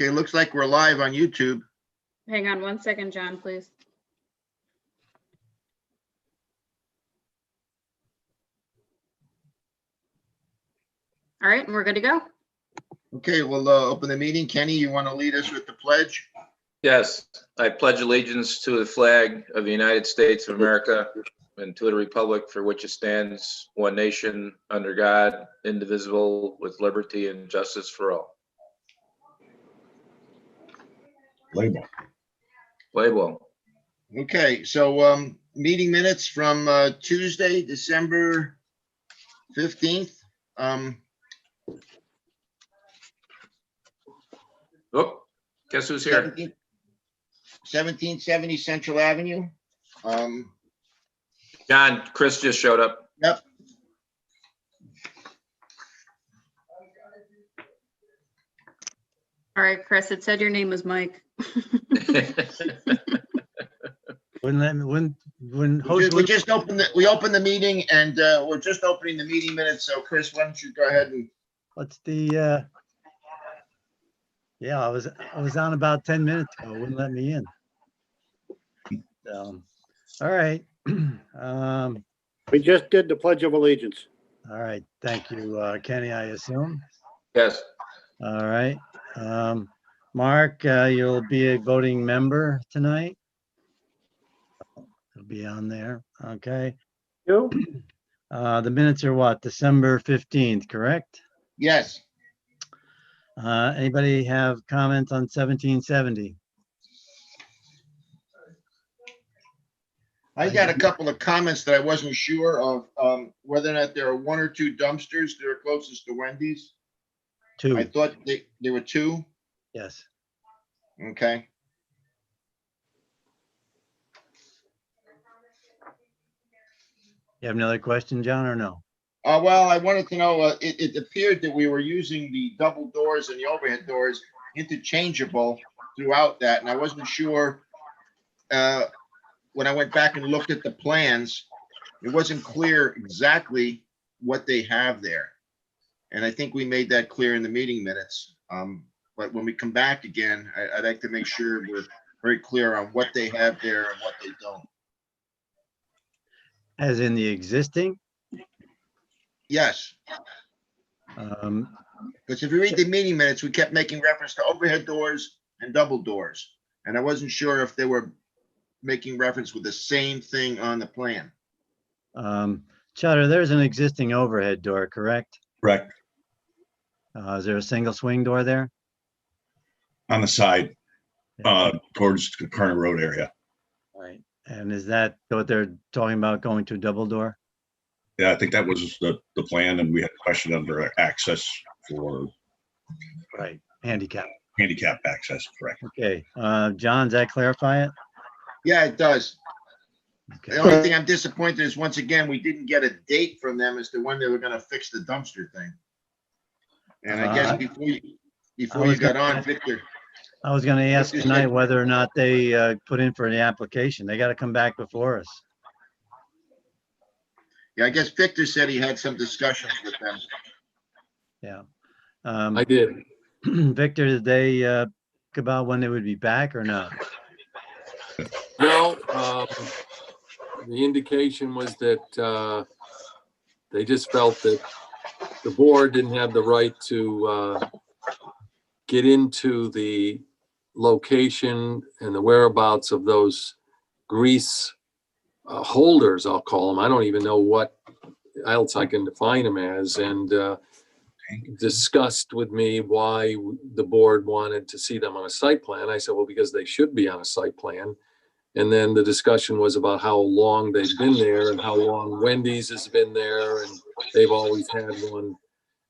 Okay, looks like we're live on YouTube. Hang on one second, John, please. All right, and we're good to go. Okay, we'll open the meeting. Kenny, you want to lead us with the pledge? Yes, I pledge allegiance to the flag of the United States of America and to the republic for which it stands, one nation, under God, indivisible, with liberty and justice for all. Label. Okay, so meeting minutes from Tuesday, December 15th. Oh, guess who's here? 1770 Central Avenue. John, Chris just showed up. Yep. All right, Chris, it said your name was Mike. Wouldn't let me, when We just opened we opened the meeting and we're just opening the meeting minutes. So Chris, why don't you go ahead and what's the, yeah, I was on about 10 minutes ago. It wouldn't let me in. All right. We just did the Pledge of Allegiance. All right. Thank you, Kenny, I assume. Yes, All right. Mark, you'll be a voting member tonight. It'll be on there. Okay. You? The minutes are what? December 15th, correct? yes. Anybody have comments on 1770? I got a couple of comments that I wasn't sure of whether or not there are one or two dumpsters that are closest to Wendy's. I Two, thought there were two. yes. Okay. You have another question, John, or no? Well, I wanted to know, it appeared that we were using the double doors and the overhead doors interchangeable throughout that, and I wasn't sure. When I went back and looked at the plans, it wasn't clear exactly what they have there. And I think we made that clear in the meeting minutes. But when we come back again, I'd like to make sure we're very clear on what they have there and what they don't. As in the existing? Yes, Um, because if you read the meeting minutes, we kept making reference to overhead doors and double doors. And I wasn't sure if they were making reference with the same thing on the plan. Chutter, there's an existing overhead door, correct? Correct, Is there a single swing door there? on the side, towards the Kerner Road area. Right. And is that what they're talking about, going to a double door? Yeah, I think that was the plan, and we had a question under access for Right. Handicap. handicap access, correct? Okay. John, does that clarify it? Yeah, it does. Okay. The only thing I'm disappointed is, once again, we didn't get a date from them as to when they were gonna fix the dumpster thing. And I guess before you got on, Victor, I was gonna ask Victor tonight said- whether or not they put in for the application. They gotta come back before us. yeah, I guess Victor said he had some discussions with them. Yeah. I did. Victor, did they talk about when they would be back or not? No, the indication was that they just felt that the board didn't have the right to get into the location and the whereabouts of those grease holders, I'll call them. I don't even know what else I can define them as, and discussed with me why the board wanted to see them on a site plan. I said, well, because they should be on a site plan. And then the discussion was about how long they've been there and how long Wendy's has been there, and they've always had one.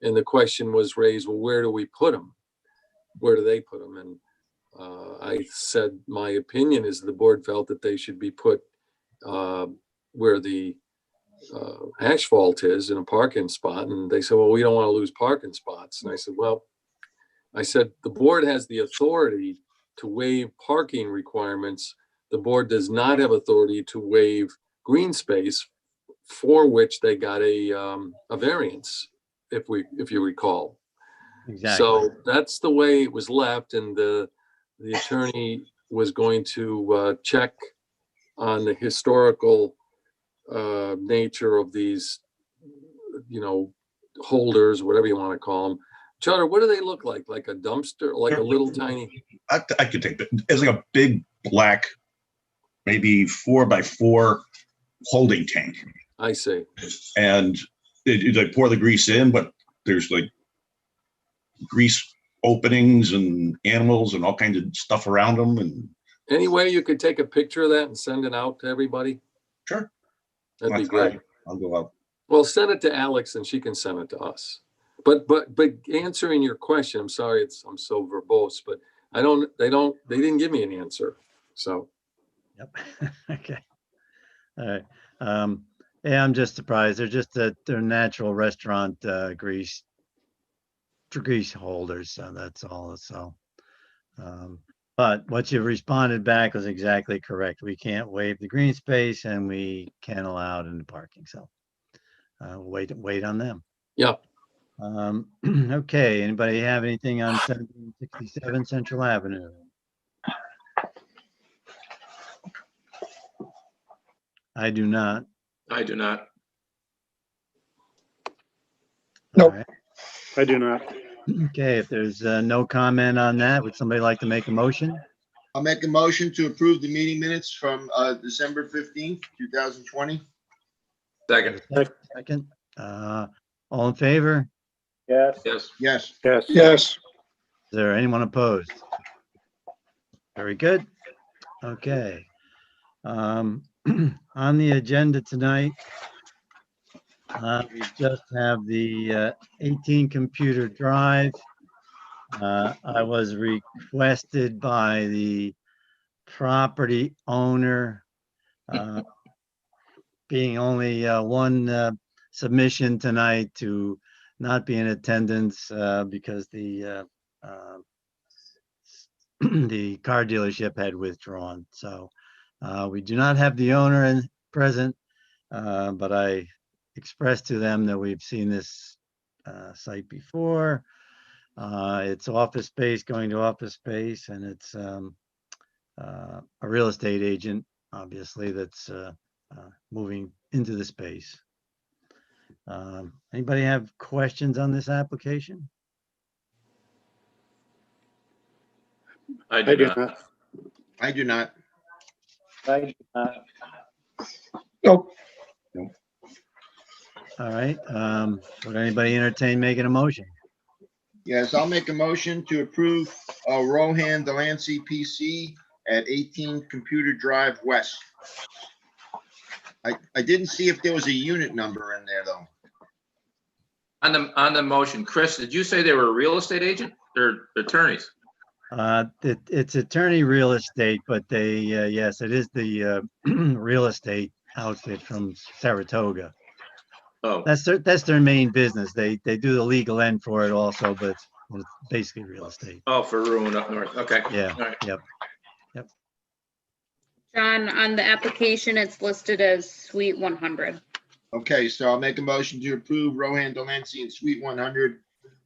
And the question was raised, well, where do we put them? Where do they put them? And I said, my opinion is the board felt that they should be put where the asphalt is, in a parking spot. And they said, well, we don't want to lose parking spots. And I said, well, the board has the authority to waive parking requirements. The board does not have authority to waive green space, for which they got a variance, if you recall. Exactly. So that's the way it was left, and the attorney was going to check on the historical nature of these, holders, whatever you want to call them. Charter, what do they look like? Like a dumpster, like a little tiny? I could take that. It's like a big black, maybe 4x4 holding tank. I see. And they pour the grease in, but there's like grease openings and animals and all kinds of stuff around them. And Any way you could take a picture of that and send it out to everybody? sure, That'd be that's great. fine. I'll go out. Well, send it to Alex and she can send it to us. But answering your question, I'm sorry, I'm so verbose, but they didn't give me an answer. So, Yep. Okay. All right. Yeah, I'm just surprised. They're just they're natural restaurant grease holders. So that's all. So, but what you responded back was exactly correct. We can't waive the green space and we can't allow it in the parking. So, wait on them. yeah. Okay. Anybody have anything on 1767 Central Avenue? I do not. I do not. Nope. All right. I do not. Okay, if there's no comment on that, would somebody like to make a motion? I'll make a motion to approve the meeting minutes from December 15th, 2020. Second. Second, all in favor? Yes. Yes. Yes. Yes. Yes. Is there anyone opposed? Very good. Okay. On the agenda tonight, we just have the 18 computer drive. I was requested by the property owner, being only one submission tonight, to not be in attendance because the the car dealership had withdrawn. So we do not have the owner present, but I expressed to them that we've seen this site before. It's office space going to office space, and it's a real estate agent, obviously, that's moving into the space. Anybody have questions on this application? I I do do not. not. I do not. I do not. Nope. All right, would anybody entertain making a motion? Yes, I'll make a motion to approve Rohan DeLancey PC at 18 Computer Drive West. I didn't see if there was a unit number in there, though. On the motion, Chris, did you say they were a real estate agent or attorneys? It's attorney real estate, but they, yes, it is the real estate outfit from Saratoga. Oh, That's their main business. They do the legal end for it also, but it's basically real estate. oh, for Rowan up north. Okay. Yeah, All right. yep. John, on the application, it's listed as Suite 100. Okay, so I'll make a motion to approve Rohan DeLancey in Suite 100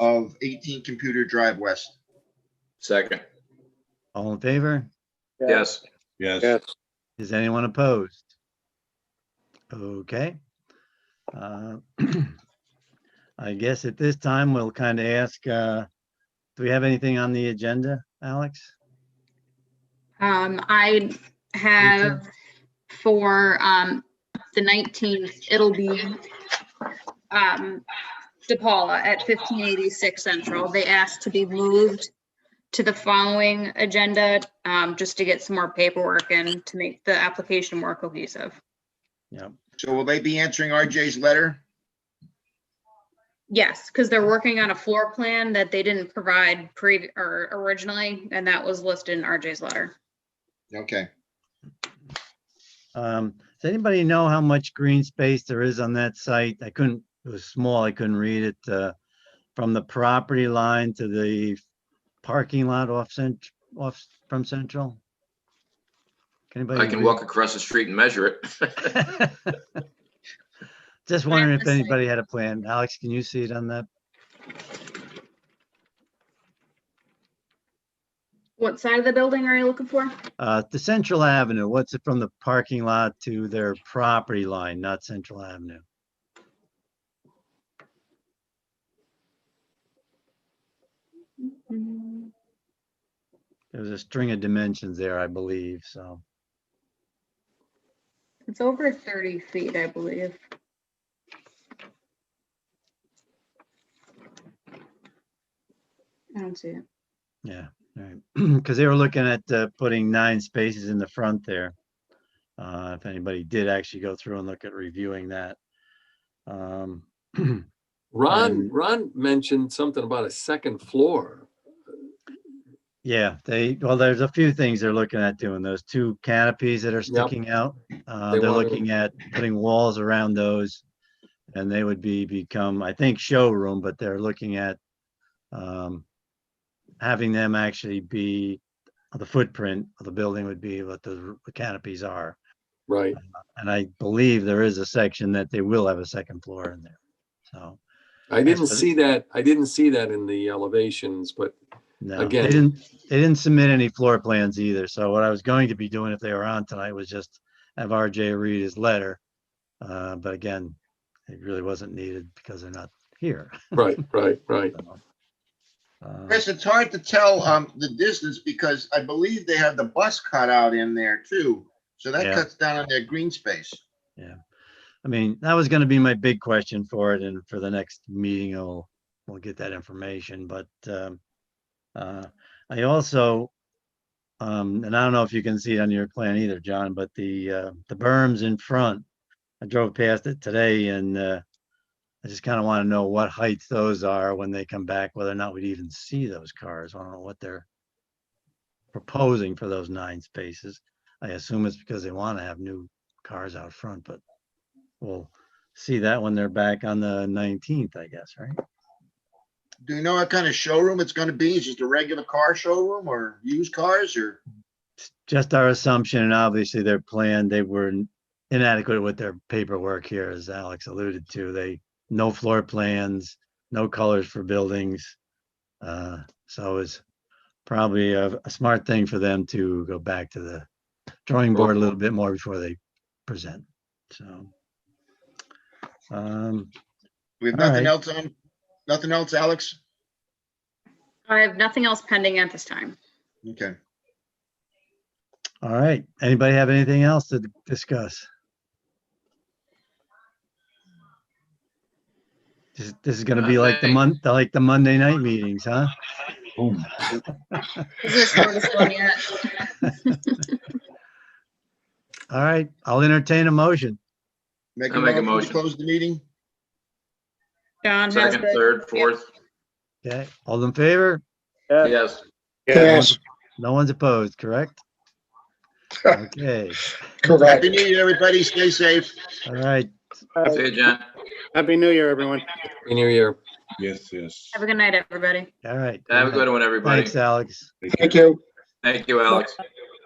of 18 Computer Drive West. Second. All in favor? Yes. Yes. Yes. Is anyone opposed? Okay. I guess at this time, we'll kind of ask, do we have anything on the agenda, Alex? I have for the 19th, it'll be DePaula at 1586 Central. They asked to be moved to the following agenda just to get some more paperwork and to make the application more cohesive. Yep. So will they be answering RJ's letter? Yes, because they're working on a floor plan that they didn't provide originally, and that was listed in RJ's letter. Okay. Does anybody know how much green space there is on that site? It was small, I couldn't read it, from the property line to the parking lot off from Central? Anybody I can read? walk across the street and measure it. Just wondering if Honestly. anybody had a plan. Alex, can you see it on that? What side of the building are you looking for? The Central Avenue, what's it from the parking lot to their property line, not Central Avenue? There's a string of dimensions there, I believe, so. It's over 30 feet, I believe. I don't see it. Yeah, right. Because they were looking at putting 9 spaces in the front there. If anybody did actually go through and look at reviewing that. Ron mentioned something about a second floor. Yeah, well, there's a few things they're looking at doing. Those 2 canopies that are sticking out. They They're wanna- looking at putting walls around those. And they would become, I think, showroom, but they're looking at having them actually be, the footprint of the building would be what the canopies are. Right. And I believe there is a section that they will have a second floor in there. So, I didn't Yes, but- see that. I didn't see that in the elevations, but no, Again- they didn't submit any floor plans either. So what I was going to be doing if they were on tonight was just have RJ read his letter. But again, it really wasn't needed because they're not here. right. Chris, it's hard to tell the distance because I believe they have the bus cutout in there too. So that Yeah. cuts down on their green space. I mean, that was gonna be my big question for it, and for the next meeting, we'll get that information, but, I also, and I don't know if you can see it on your plan either, John, but the berms in front, I drove past it today and, I just kind of want to know what heights those are when they come back, whether or not we'd even see those cars. I don't know what they're proposing for those 9 spaces. I assume it's because they want to have new cars out front, but we'll see that when they're back on the 19th, I guess, right? Do you know what kind of showroom it's going to be? Is it just a regular car showroom or used cars or? It's just our assumption, and obviously their plan, they were inadequate with their paperwork here, as Alex alluded to. No floor plans, no colors for buildings. So it's probably a smart thing for them to go back to the drawing board a little bit more before they present. So. We have All nothing right. else on, nothing else, Alex? I have nothing else pending at this time. Okay. All right. Anybody have anything else to discuss? This is gonna be like the Monday night meetings, huh? Boom. Is this shortest one yet? All right, I'll entertain a motion. I'll make a To motion. close the meeting? John has Second, the, third, fourth, Okay, all in favor? yes. Yes, No one's opposed, correct? Okay, Happy New Year, everybody. Stay safe. all right. See you, John. Happy New Year, everyone. Happy New Year. Yes, yes. have a good night, everybody. All right. Have a good one, everybody. Thanks, Alex. Thank you. Thank you, Alex.